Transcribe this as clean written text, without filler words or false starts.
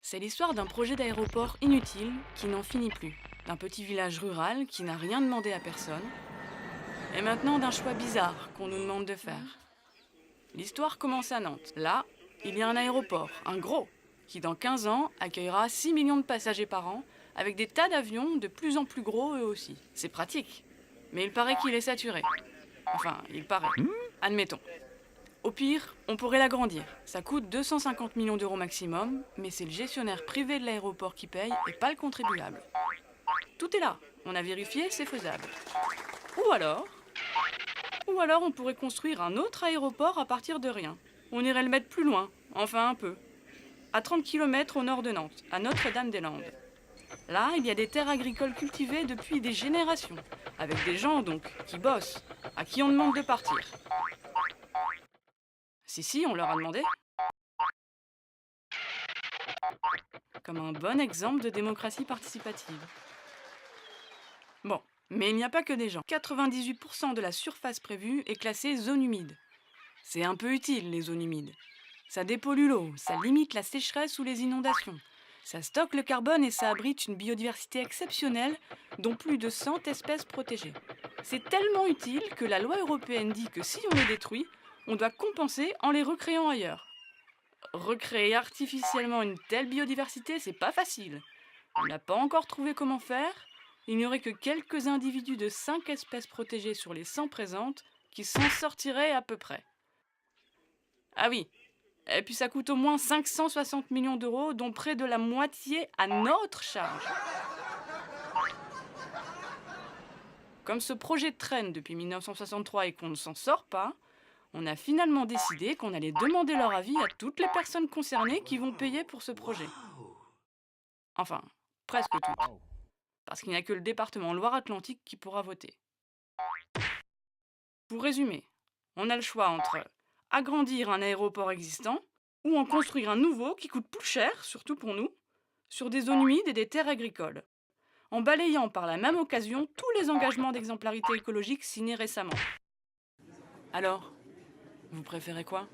C'est l'histoire d'un projet d'aéroport inutile qui n'en finit plus, d'un petit village rural qui n'a rien demandé à personne, et maintenant d'un choix bizarre qu'on nous demande de faire. L'histoire commence à Nantes. Là, il y a un aéroport, un gros, qui dans 15 ans accueillera 6 millions de passagers par an, avec des tas d'avions de plus en plus gros eux aussi. C'est pratique, mais il paraît qu'il est saturé. Enfin, il paraît. Admettons. Au pire, on pourrait l'agrandir. Ça coûte 250 millions d'euros maximum, mais c'est le gestionnaire privé de l'aéroport qui paye et pas le contribuable. Tout est là. On a vérifié, c'est faisable. Ou alors, ou alors on pourrait construire un autre aéroport à partir de rien. On irait le mettre plus loin, enfin un peu. À 30 km au nord de Nantes, à Notre-Dame-des-Landes. Là, il y a des terres agricoles cultivées depuis des générations, avec des gens donc, qui bossent, à qui on demande de partir. Si, on leur a demandé. Comme un bon exemple de démocratie participative. Bon, mais il n'y a pas que des gens. 98% de la surface prévue est classée zone humide. C'est un peu utile, les zones humides. Ça dépollue l'eau, ça limite la sécheresse ou les inondations. Ça stocke le carbone et ça abrite une biodiversité exceptionnelle, dont plus de 100 espèces protégées. C'est tellement utile que la loi européenne dit que si on les détruit, on doit compenser en les recréant ailleurs. Recréer artificiellement une telle biodiversité, c'est pas facile. On n'a pas encore trouvé comment faire. Il n'y aurait que quelques individus de 5 espèces protégées sur les 100 présentes qui s'en sortiraient à peu près. Ah oui, et puis ça coûte au moins 560 millions d'euros, dont près de la moitié à notre charge. Comme ce projet traîne depuis 1963 et qu'on ne s'en sort pas, on a finalement décidé qu'on allait demander leur avis à toutes les personnes concernées qui vont payer pour ce projet. Enfin, presque toutes. Parce qu'il n'y a que le département Loire-Atlantique qui pourra voter. Pour résumer, on a le choix entre agrandir un aéroport existant ou en construire un nouveau qui coûte plus cher, surtout pour nous, sur des zones humides et des terres agricoles, en balayant par la même occasion tous les engagements d'exemplarité écologique signés récemment. Alors, vous préférez quoi ?